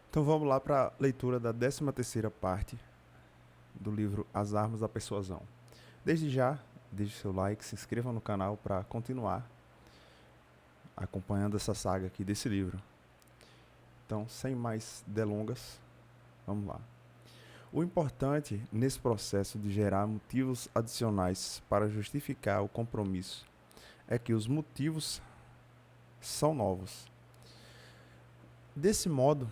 Então vamos lá para a leitura da 13ª parte do livro As Armas da Persuasão. Desde já, deixe seu like, se inscreva no canal para continuar acompanhando essa saga aqui desse livro. Então, sem mais delongas, vamos lá. O importante nesse processo de gerar motivos adicionais para justificar o compromisso é que os motivos são novos. Desse modo,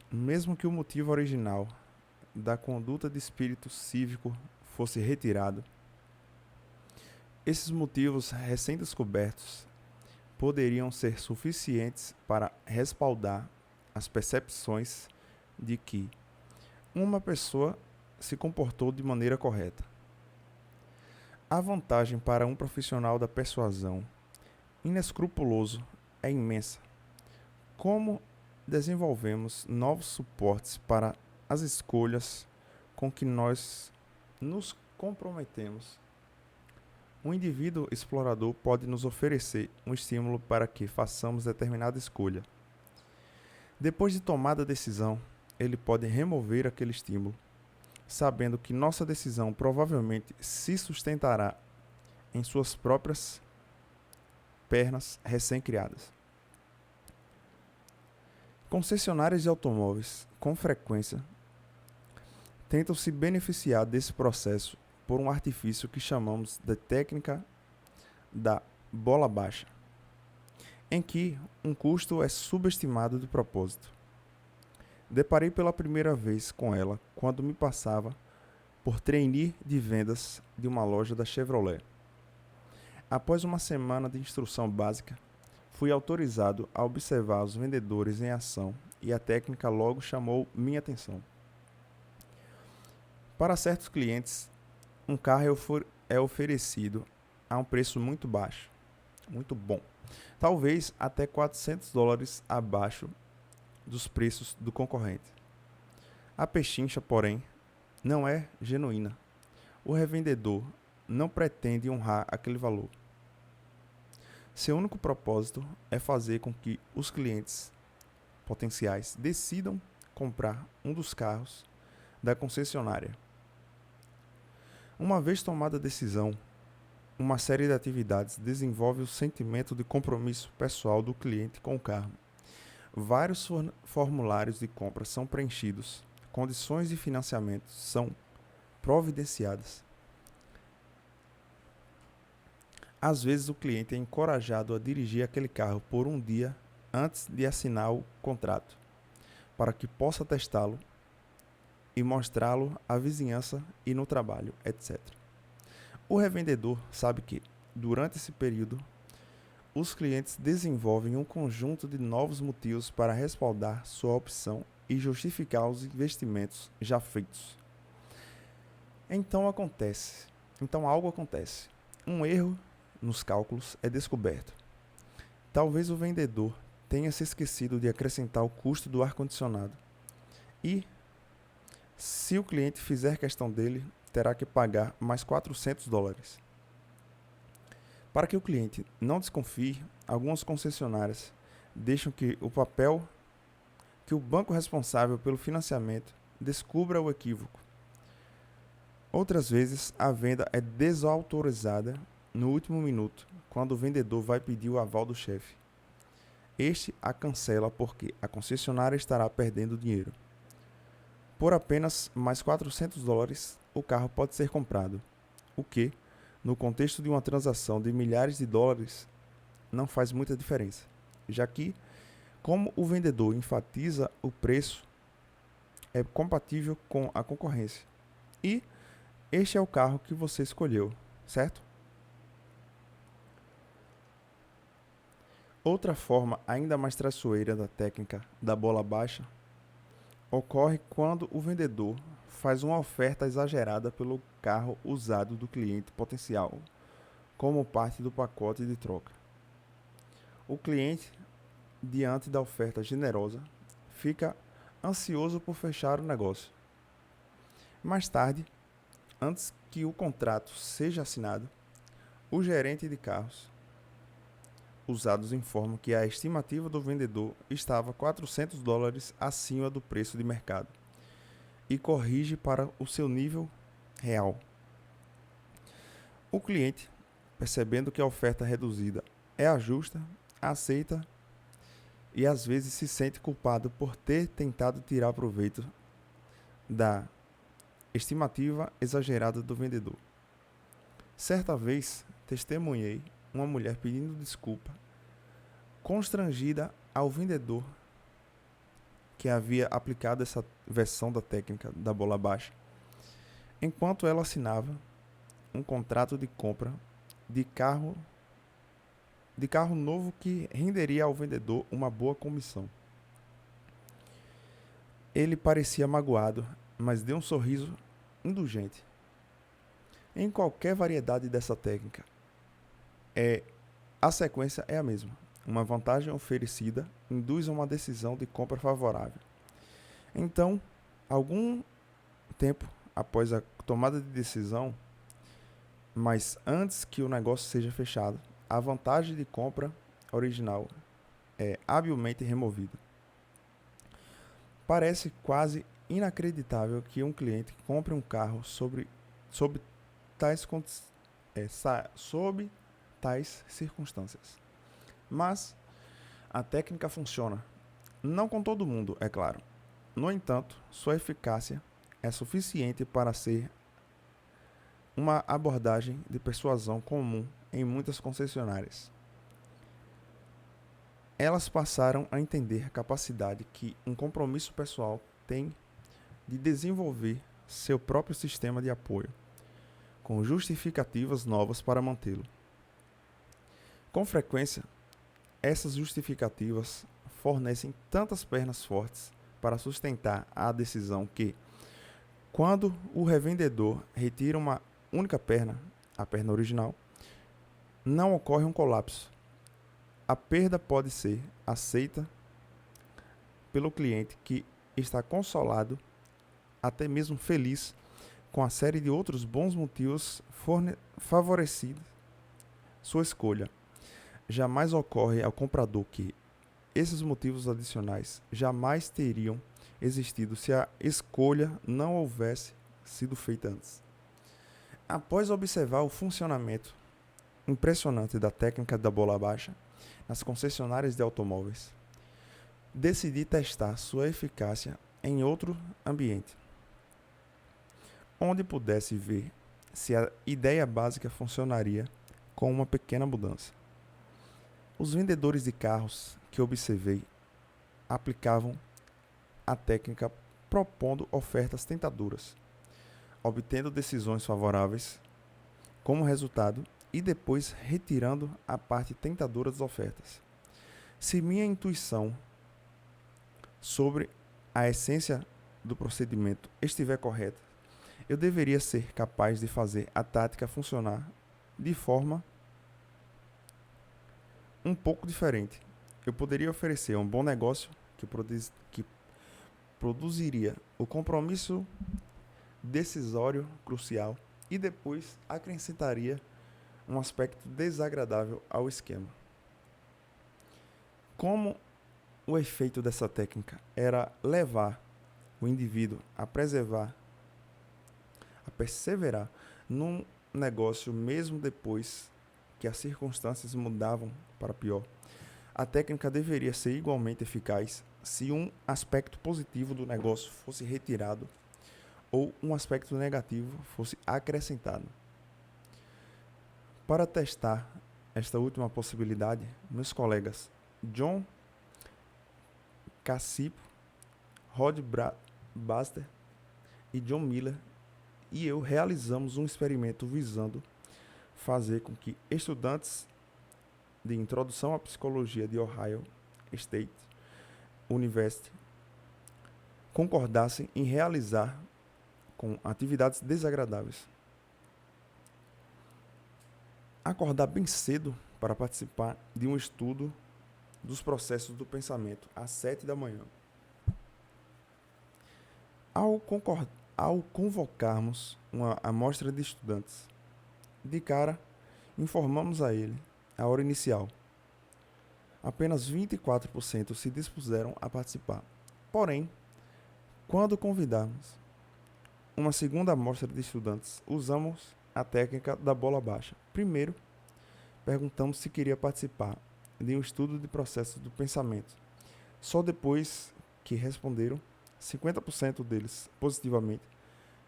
mesmo que o motivo original da conduta de espírito cívico fosse retirado, esses motivos recém-descobertos poderiam ser suficientes para respaldar as percepções de que uma pessoa se comportou de maneira correta. A vantagem para um profissional da persuasão inescrupuloso é imensa. Como desenvolvemos novos suportes para as escolhas com que nós nos comprometemos, um indivíduo explorador pode nos oferecer um estímulo para que façamos determinada escolha. Depois de tomada a decisão, ele pode remover aquele estímulo, sabendo que nossa decisão provavelmente se sustentará em suas próprias pernas recém-criadas. Concessionárias de automóveis, com frequência, tentam se beneficiar desse processo por um artifício que chamamos de técnica da bola baixa, em que um custo é subestimado de propósito. Deparei pela primeira vez com ela quando me passava por trainee de vendas de uma loja da Chevrolet. Após uma semana de instrução básica, fui autorizado a observar os vendedores em ação e a técnica logo chamou minha atenção. Para certos clientes, um carro é oferecido a um preço muito baixo, muito bom, talvez até $400 abaixo dos preços do concorrente. A pechincha, porém, não é genuína. O revendedor não pretende honrar aquele valor. Seu único propósito é fazer com que os clientes potenciais decidam comprar um dos carros da concessionária. Uma vez tomada a decisão, uma série de atividades desenvolve o sentimento de compromisso pessoal do cliente com o carro. Vários formulários de compra são preenchidos, condições de financiamento são providenciadas. Às vezes o cliente é encorajado a dirigir aquele carro por um dia antes de assinar o contrato, para que possa testá-lo e mostrá-lo à vizinhança e no trabalho, etc. O revendedor sabe que, durante esse período, os clientes desenvolvem um conjunto de novos motivos para respaldar sua opção e justificar os investimentos já feitos. Então algo acontece. Um erro nos cálculos é descoberto. Talvez o vendedor tenha se esquecido de acrescentar o custo do ar-condicionado. E, se o cliente fizer questão dele, terá que pagar mais $400. Para que o cliente não desconfie, algumas concessionárias deixam que o banco responsável pelo financiamento descubra o equívoco. Outras vezes, a venda é desautorizada no último minuto, quando o vendedor vai pedir o aval do chefe. Este a cancela porque a concessionária estará perdendo dinheiro. Por apenas mais $400, o carro pode ser comprado, o que, no contexto de uma transação de milhares de dólares, não faz muita diferença, já que, como o vendedor enfatiza o preço, é compatível com a concorrência. E este é o carro que você escolheu, certo? Outra forma ainda mais traiçoeira da técnica da bola baixa ocorre quando o vendedor faz uma oferta exagerada pelo carro usado do cliente potencial, como parte do pacote de troca. O cliente, diante da oferta generosa, fica ansioso por fechar o negócio. Mais tarde, antes que o contrato seja assinado, o gerente de carros usados informam que a estimativa do vendedor estava $400 acima do preço de mercado e corrige para o seu nível real. O cliente, percebendo que a oferta reduzida é justa, aceita e às vezes se sente culpado por ter tentado tirar proveito da estimativa exagerada do vendedor. Certa vez, testemunhei uma mulher pedindo desculpa, constrangida ao vendedor que havia aplicado essa versão da técnica da bola baixa, enquanto ela assinava um contrato de compra de carro novo que renderia ao vendedor uma boa comissão. Ele parecia magoado, mas deu um sorriso indulgente. Em qualquer variedade dessa técnica, a sequência é a mesma. Uma vantagem oferecida induz a uma decisão de compra favorável. Então, algum tempo após a tomada de decisão, mas antes que o negócio seja fechado, a vantagem de compra original é habilmente removida. Parece quase inacreditável que um cliente compre um carro sob tais circunstâncias. Mas a técnica funciona. Não com todo mundo, é claro. No entanto, sua eficácia é suficiente para ser uma abordagem de persuasão comum em muitas concessionárias. Elas passaram a entender a capacidade que um compromisso pessoal tem de desenvolver seu próprio sistema de apoio, com justificativas novas para mantê-lo. Com frequência, essas justificativas fornecem tantas pernas fortes para sustentar a decisão que, quando o revendedor retira uma única perna, a perna original, não ocorre um colapso. A perda pode ser aceita pelo cliente que está consolado, até mesmo feliz, com a série de outros bons motivos favorecidos sua escolha. Jamais ocorre ao comprador que esses motivos adicionais jamais teriam existido se a escolha não houvesse sido feita antes. Após observar o funcionamento impressionante da técnica da bola baixa nas concessionárias de automóveis, decidi testar sua eficácia em outro ambiente, onde pudesse ver se a ideia básica funcionaria com uma pequena mudança. Os vendedores de carros que observei aplicavam a técnica propondo ofertas tentadoras, obtendo decisões favoráveis como resultado e depois retirando a parte tentadora das ofertas. Se minha intuição sobre a essência do procedimento estiver correta, eu deveria ser capaz de fazer a tática funcionar de forma um pouco diferente. Eu poderia oferecer um bom negócio que produziria o compromisso decisório crucial e depois acrescentaria um aspecto desagradável ao esquema. Como o efeito dessa técnica era levar o indivíduo a perseverar num negócio mesmo depois que as circunstâncias mudavam para pior, a técnica deveria ser igualmente eficaz se um aspecto positivo do negócio fosse retirado ou um aspecto negativo fosse acrescentado. Para testar esta última possibilidade, meus colegas John Cassipo, Rod Baster e John Miller e eu realizamos um experimento visando fazer com que estudantes de introdução à psicologia de Ohio State University concordassem em realizar com atividades desagradáveis. Acordar bem cedo para participar de um estudo dos processos do pensamento às 7 da manhã. Ao convocarmos uma amostra de estudantes, de cara informamos a ele a hora inicial, Apenas 24% se dispuseram a participar. Porém, quando convidamos uma segunda amostra de estudantes, usamos a técnica da bola baixa. Primeiro, perguntamos se queria participar de um estudo de processos do pensamento. Só depois que responderam, 50% deles positivamente,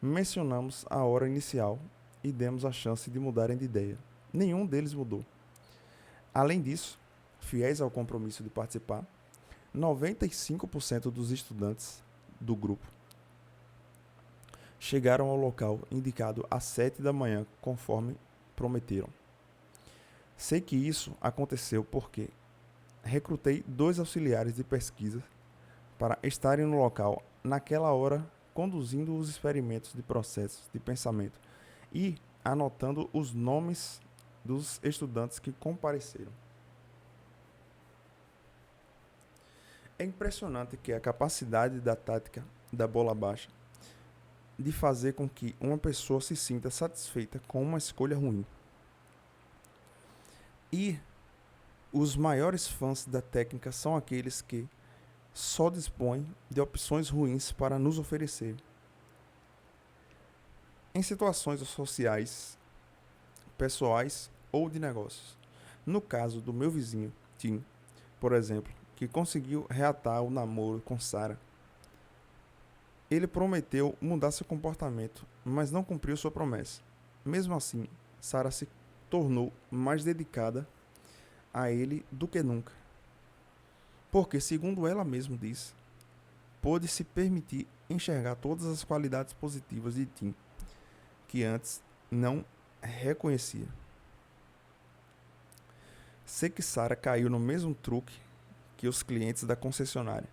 mencionamos a hora inicial e demos a chance de mudarem de ideia. Nenhum deles mudou. Além disso, fiéis ao compromisso de participar, 95% dos estudantes do grupo chegaram ao local indicado às 7 da manhã, conforme prometeram. Sei que isso aconteceu porque recrutei 2 auxiliares de pesquisa para estarem no local naquela hora, conduzindo os experimentos de processos de pensamento e anotando os nomes dos estudantes que compareceram. É impressionante que a capacidade da tática da bola baixa de fazer com que uma pessoa se sinta satisfeita com uma escolha ruim. E os maiores fãs da técnica são aqueles que só dispõem de opções ruins para nos oferecer. Em situações sociais, pessoais ou de negócios. No caso do meu vizinho, Tim, por exemplo, que conseguiu reatar o namoro com Sarah. Ele prometeu mudar seu comportamento, mas não cumpriu sua promessa. Mesmo assim, Sarah se tornou mais dedicada a ele do que nunca. Porque, segundo ela mesma diz, pôde se permitir enxergar todas as qualidades positivas de Tim, que antes não reconhecia. Sei que Sarah caiu no mesmo truque que os clientes da concessionária.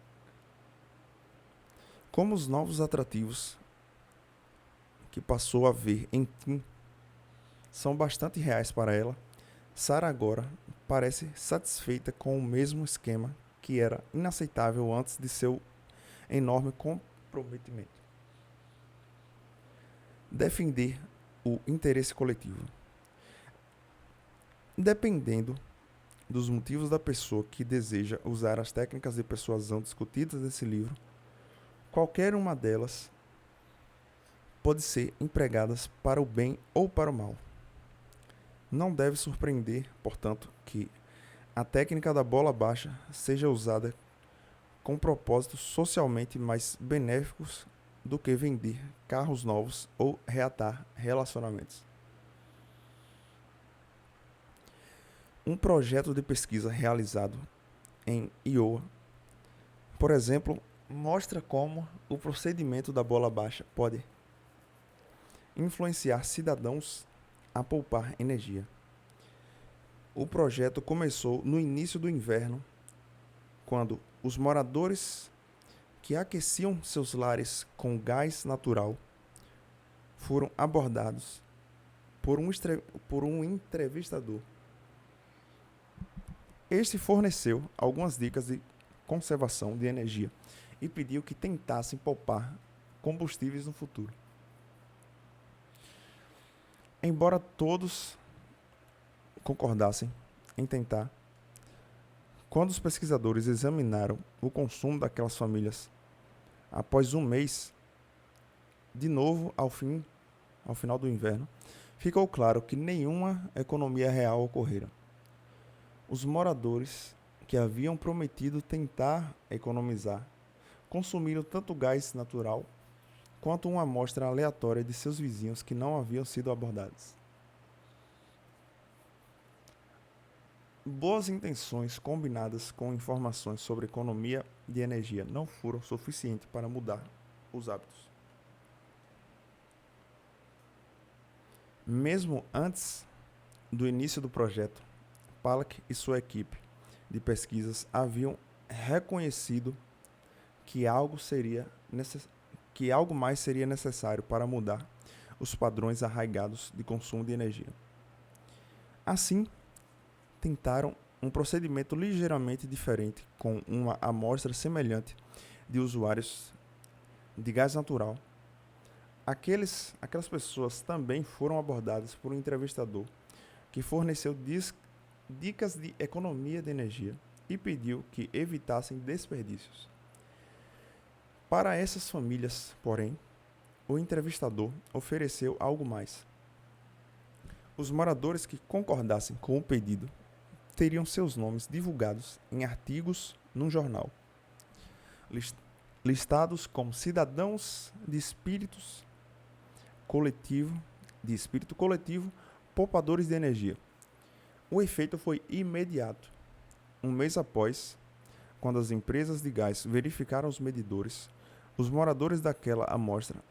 Como os novos atrativos que passou a ver em Tim são bastante reais para ela, Sarah agora parece satisfeita com o mesmo esquema que era inaceitável antes de seu enorme comprometimento. Defender o interesse coletivo. Dependendo dos motivos da pessoa que deseja usar as técnicas de persuasão discutidas nesse livro, qualquer uma delas pode ser empregadas para o bem ou para o mal. Não deve surpreender, portanto, que a técnica da bola baixa seja usada com propósitos socialmente mais benéficos do que vender carros novos ou reatar relacionamentos. Um projeto de pesquisa realizado em Iowa, por exemplo, mostra como o procedimento da bola baixa pode influenciar cidadãos a poupar energia. O projeto começou no início do inverno, quando os moradores que aqueciam seus lares com gás natural foram abordados por um entrevistador. Este forneceu algumas dicas de conservação de energia e pediu que tentassem poupar combustíveis no futuro. Embora todos concordassem em tentar, quando os pesquisadores examinaram o consumo daquelas famílias após um mês, de novo ao final do inverno, ficou claro que nenhuma economia real ocorrera. Os moradores que haviam prometido tentar economizar consumiram tanto gás natural quanto uma amostra aleatória de seus vizinhos que não haviam sido abordados. Boas intenções combinadas com informações sobre economia de energia não foram suficientes para mudar os hábitos. Mesmo antes do início do projeto, Pollack e sua equipe de pesquisas haviam reconhecido que algo mais seria necessário para mudar os padrões arraigados de consumo de energia. Assim, tentaram um procedimento ligeiramente diferente com uma amostra semelhante de usuários de gás natural. Aquelas pessoas também foram abordadas por um entrevistador que forneceu dicas de economia de energia e pediu que evitassem desperdícios. Para essas famílias, porém, o entrevistador ofereceu algo mais. Os moradores que concordassem com o pedido teriam seus nomes divulgados em artigos num jornal, listados como cidadãos de espírito coletivo, poupadores de energia. O efeito foi imediato. Um mês após, quando as empresas de gás verificaram os medidores, os moradores daquela amostra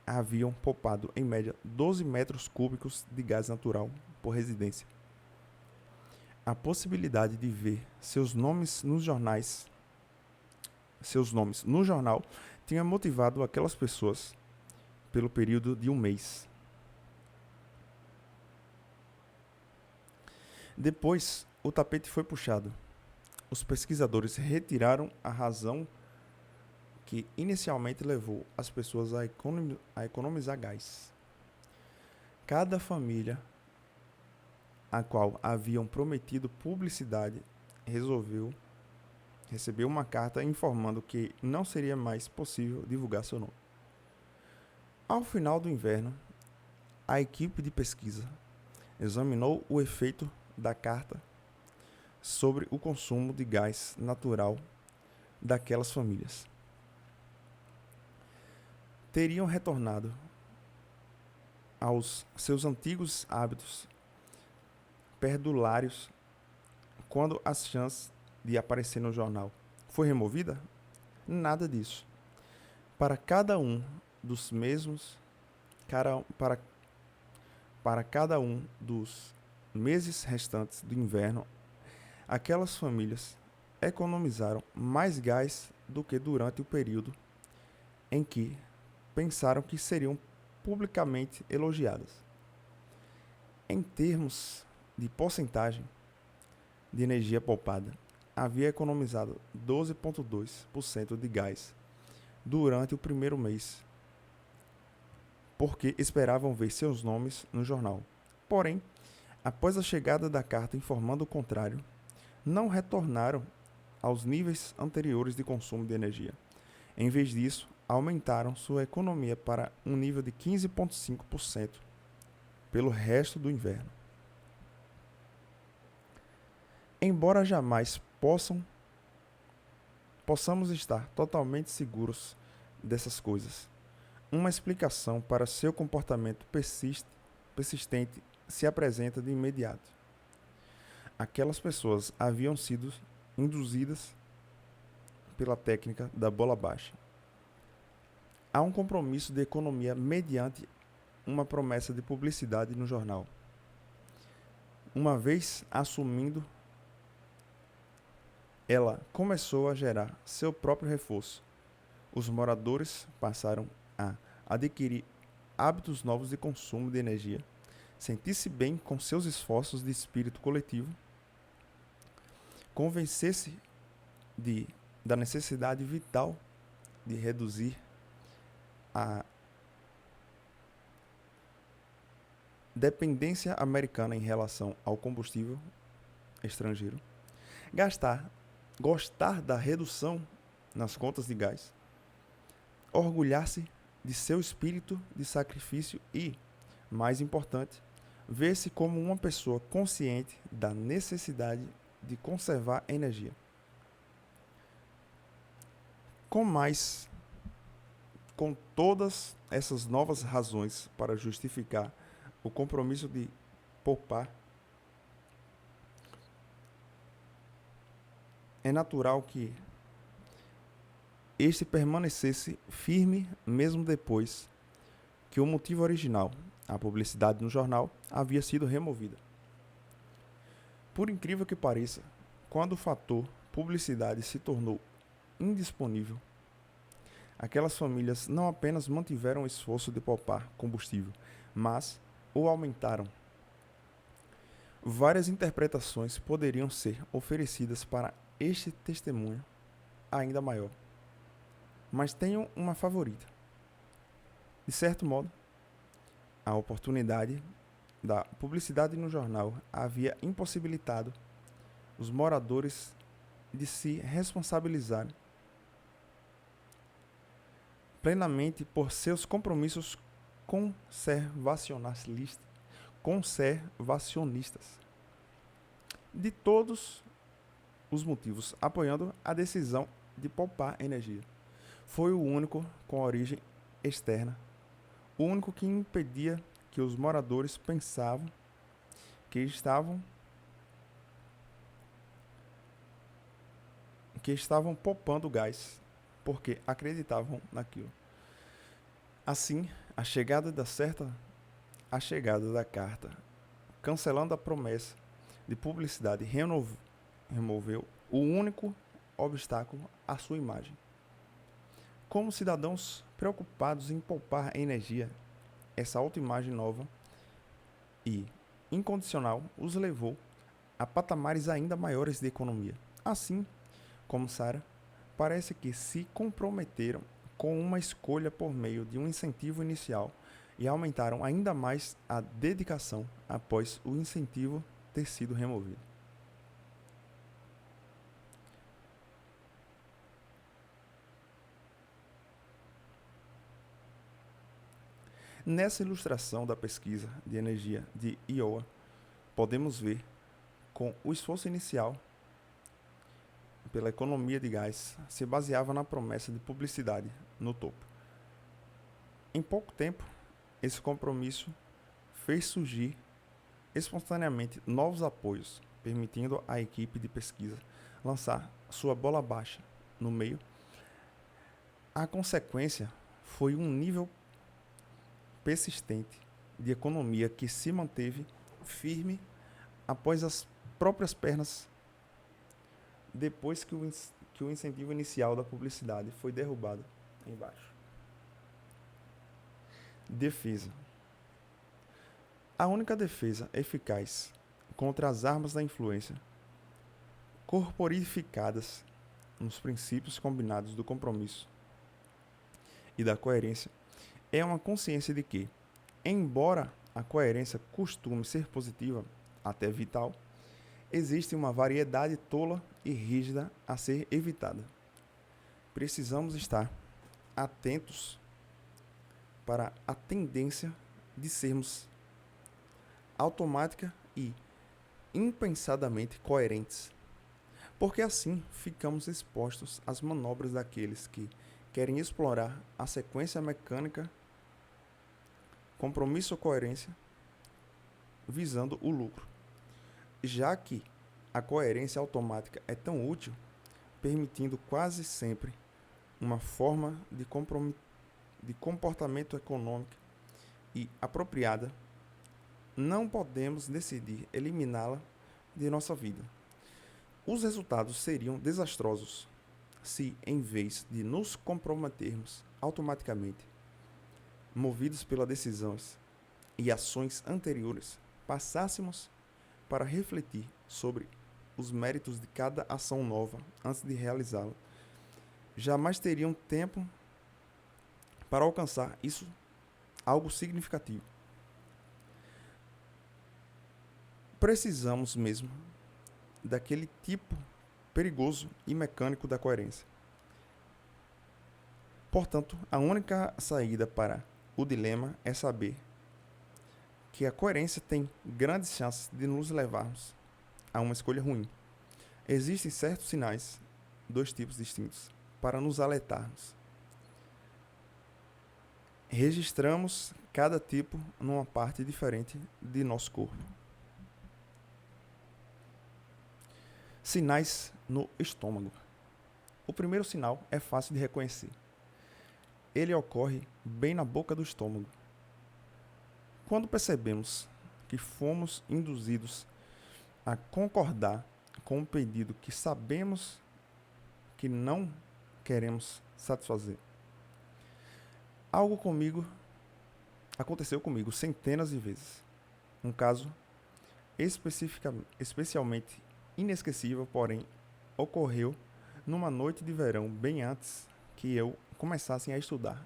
haviam poupado em média 12 metros cúbicos de gás natural por residência. A possibilidade de ver seus nomes no jornal tinha motivado aquelas pessoas pelo período de um mês. Depois, o tapete foi puxado. Os pesquisadores retiraram a razão que inicialmente levou as pessoas a economizar gás. Cada família a qual haviam prometido publicidade recebeu uma carta informando que não seria mais possível divulgar seu nome. Ao final do inverno, a equipe de pesquisa examinou o efeito da carta sobre o consumo de gás natural daquelas famílias. Teriam retornado aos seus antigos hábitos perdulários quando as chances de aparecer no jornal foi removida? Nada disso. Para cada um dos meses restantes do inverno, aquelas famílias economizaram mais gás do que durante o período em que pensaram que seriam publicamente elogiadas. Em termos de porcentagem de energia poupada, havia economizado 12,2% de gás durante o primeiro mês, porque esperavam ver seus nomes no jornal. Porém, após a chegada da carta informando o contrário, não retornaram aos níveis anteriores de consumo de energia. Em vez disso, aumentaram sua economia para um nível de 15,5% pelo resto do inverno. Embora jamais possamos estar totalmente seguros dessas coisas, uma explicação para seu comportamento persistente se apresenta de imediato. Aquelas pessoas haviam sido induzidas pela técnica da bola baixa. Há um compromisso de economia mediante uma promessa de publicidade no jornal. Uma vez assumindo, ela começou a gerar seu próprio reforço. Os moradores passaram a adquirir hábitos novos de consumo de energia, sentir-se bem com seus esforços de espírito coletivo, convencer-se da necessidade vital de reduzir a dependência americana em relação ao combustível estrangeiro, gostar da redução nas contas de gás, orgulhar-se de seu espírito de sacrifício e, mais importante, ver-se como uma pessoa consciente da necessidade de conservar energia. Com todas essas novas razões para justificar o compromisso de poupar, é natural que este permanecesse firme mesmo depois que o motivo original, a publicidade no jornal, havia sido removida. Por incrível que pareça, quando o fator publicidade se tornou indisponível, aquelas famílias não apenas mantiveram o esforço de poupar combustível, mas o aumentaram. Várias interpretações poderiam ser oferecidas para este testemunho ainda maior, mas tenho uma favorita. De certo modo, a oportunidade da publicidade no jornal havia impossibilitado os moradores de se responsabilizar plenamente por seus compromissos conservacionistas, de todos os motivos, apoiando a decisão de poupar energia. Foi o único com origem externa, o único que impedia que os moradores pensavam que estavam poupando gás, porque acreditavam naquilo. Assim, a chegada da carta, cancelando a promessa de publicidade, removeu o único obstáculo à sua imagem. Como cidadãos preocupados em poupar energia, essa autoimagem nova e incondicional os levou a patamares ainda maiores de economia. Assim como Sarah, parece que se comprometeram com uma escolha por meio de um incentivo inicial e aumentaram ainda mais a dedicação após o incentivo ter sido removido. Nessa ilustração da pesquisa de energia de Iowa, podemos ver com o esforço inicial pela economia de gás se baseava na promessa de publicidade no topo. Em pouco tempo, esse compromisso fez surgir espontaneamente novos apoios, permitindo à equipe de pesquisa lançar sua bola baixa no meio. A consequência foi um nível persistente de economia que se manteve firme após as próprias pernas, depois que o incentivo inicial da publicidade foi derrubado embaixo. Defesa. A única defesa eficaz contra as armas da influência, corporificadas nos princípios combinados do compromisso e da coerência, é uma consciência de que, embora a coerência costume ser positiva, até vital, existe uma variedade tola e rígida a ser evitada. Precisamos estar atentos para a tendência de sermos automática e impensadamente coerentes, porque assim ficamos expostos às manobras daqueles que querem explorar a sequência mecânica, compromisso ou coerência, visando o lucro, já que a coerência automática é tão útil, permitindo quase sempre uma forma de comportamento econômico e apropriada, não podemos decidir eliminá-la de nossa vida. Os resultados seriam desastrosos se, em vez de nos comprometermos automaticamente, movidos pelas decisões e ações anteriores, passássemos para refletir sobre os méritos de cada ação nova antes de realizá-la. Jamais teriam tempo para alcançar isso, algo significativo. Precisamos mesmo daquele tipo perigoso e mecânico da coerência. Portanto, a única saída para o dilema é saber que a coerência tem grandes chances de nos levarmos a uma escolha ruim. Existem certos sinais, dois tipos distintos, para nos alertarmos. Registramos cada tipo numa parte diferente de nosso corpo. Sinais no estômago. O primeiro sinal é fácil de reconhecer. Ele ocorre bem na boca do estômago. Quando percebemos que fomos induzidos a concordar com um pedido que sabemos que não queremos satisfazer. Aconteceu comigo centenas de vezes. Um caso especialmente inesquecível, porém, ocorreu numa noite de verão bem antes que eu começasse a estudar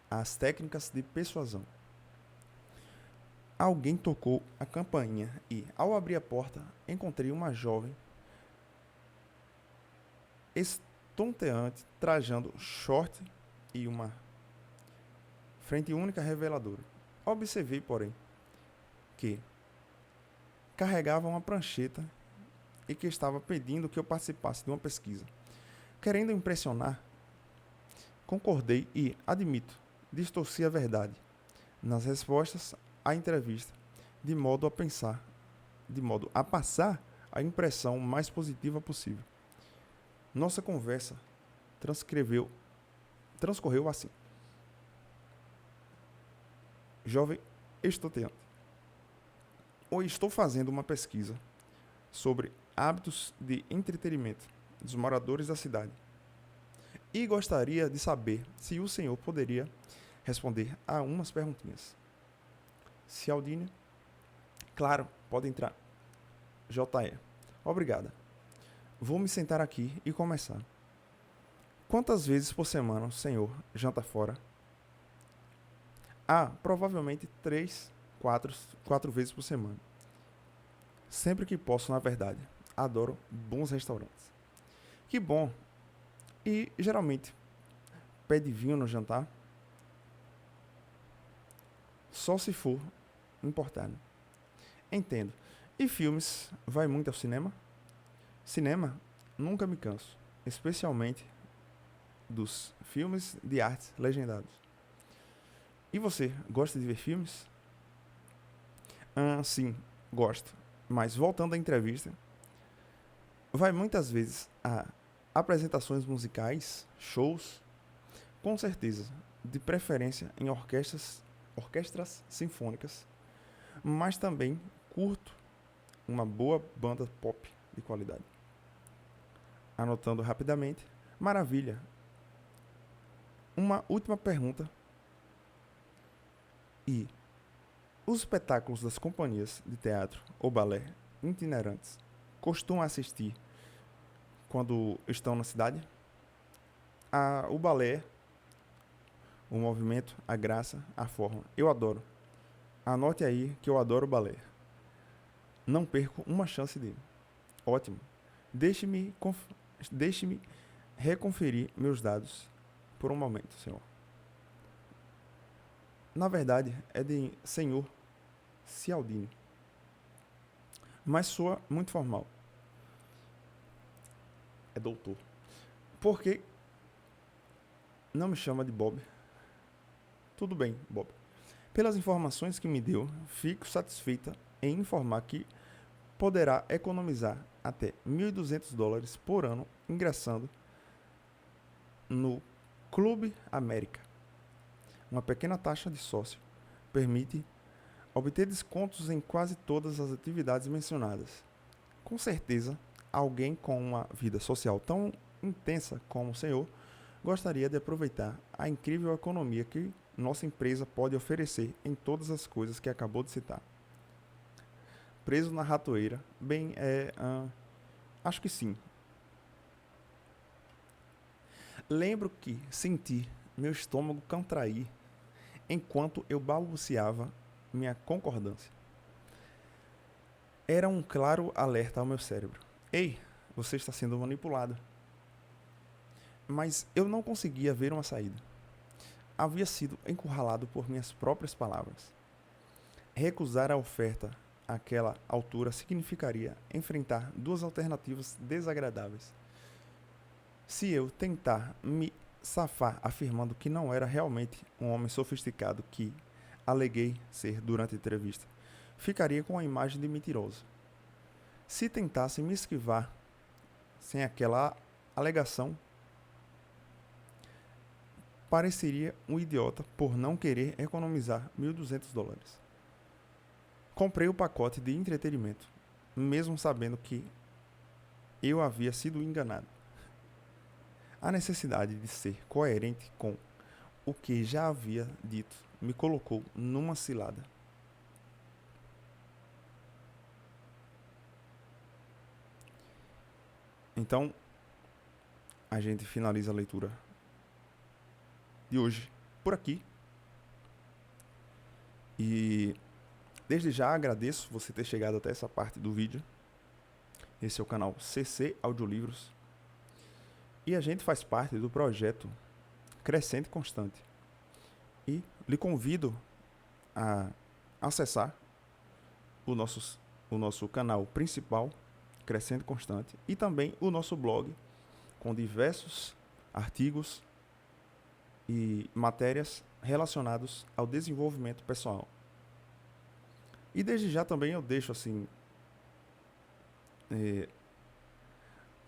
as técnicas de persuasão. Alguém tocou a campainha e, ao abrir a porta, encontrei uma jovem estonteante, trajando short e uma frente única reveladora. Observei, porém, que carregava uma prancheta e que estava pedindo que eu participasse de uma pesquisa. Querendo impressionar, concordei e, admito, distorci a verdade nas respostas à entrevista, de modo a passar a impressão mais positiva possível. Nossa conversa transcorreu assim. Jovem estonteante. Ou estou fazendo uma pesquisa sobre hábitos de entretenimento dos moradores da cidade e gostaria de saber se o senhor poderia responder a umas perguntinhas. Cialdini, claro, pode entrar. JE, obrigada. Vou me sentar aqui e começar. Quantas vezes por semana o senhor janta fora? Provavelmente 3, 4 vezes por semana. Sempre que posso, na verdade. Adoro bons restaurantes. Que bom! E, geralmente, pede vinho no jantar? Só se for importado. Entendo. E filmes? Vai muito ao cinema? Cinema? Nunca me canso. Especialmente dos filmes de artes legendados. E você, gosta de ver filmes? Sim, gosto. Mas voltando à entrevista, vai muitas vezes a apresentações musicais, shows, com certeza, de preferência em orquestras sinfônicas, mas também curto uma boa banda pop de qualidade. Anotando rapidamente, maravilha. Uma última pergunta. E os espetáculos das companhias de teatro ou balé itinerantes costumam assistir quando estão na cidade? O balé, o movimento, a graça, a forma. Eu adoro. Anote aí que eu adoro balé. Não perco uma chance dele. Ótimo. Deixe-me reconferir meus dados por um momento, senhor. Na verdade, é de senhor Cialdini. Mas soa muito formal. É doutor. Por que não me chama de Bob? Tudo bem, Bob. Pelas informações que me deu, fico satisfeita em informar que poderá economizar até $1.200 por ano ingressando no Clube América. Uma pequena taxa de sócio permite obter descontos em quase todas as atividades mencionadas. Com certeza, alguém com uma vida social tão intensa como o senhor gostaria de aproveitar a incrível economia que nossa empresa pode oferecer em todas as coisas que acabou de citar. Preso na ratoeira, acho que sim. Lembro que senti meu estômago contrair enquanto eu balbuciava minha concordância. Era um claro alerta ao meu cérebro. Ei, você está sendo manipulado. Mas eu não conseguia ver uma saída. Havia sido encurralado por minhas próprias palavras. Recusar a oferta àquela altura significaria enfrentar duas alternativas desagradáveis. Se eu tentar me safar afirmando que não era realmente um homem sofisticado que aleguei ser durante a entrevista, ficaria com a imagem de mentiroso. Se tentasse me esquivar sem aquela alegação, pareceria um idiota por não querer economizar $1.200. Comprei o pacote de entretenimento, mesmo sabendo que eu havia sido enganado. A necessidade de ser coerente com o que já havia dito me colocou numa cilada. Então, a gente finaliza a leitura de hoje por aqui. E desde já agradeço você ter chegado até essa parte do vídeo. Esse é o canal CC Audiolivros. E a gente faz parte do projeto Crescente Constante. E lhe convido a acessar o nosso canal principal, Crescente Constante, e também o nosso blog, com diversos artigos e matérias relacionados ao desenvolvimento pessoal. E desde já também eu deixo assim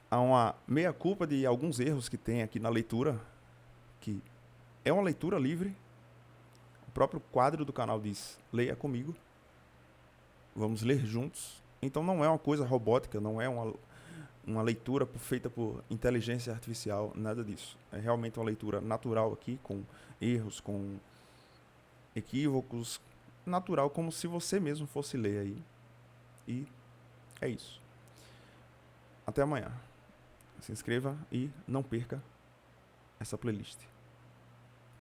há uma meia-culpa de alguns erros que tem aqui na leitura, que é uma leitura livre. O próprio quadro do canal diz: leia comigo, vamos ler juntos. Então não é uma coisa robótica, não é uma leitura feita por inteligência artificial, nada disso. É realmente uma leitura natural aqui, com erros, com equívocos, natural, como se você mesmo fosse ler aí. E é isso. Até amanhã. Se inscreva e não perca essa playlist.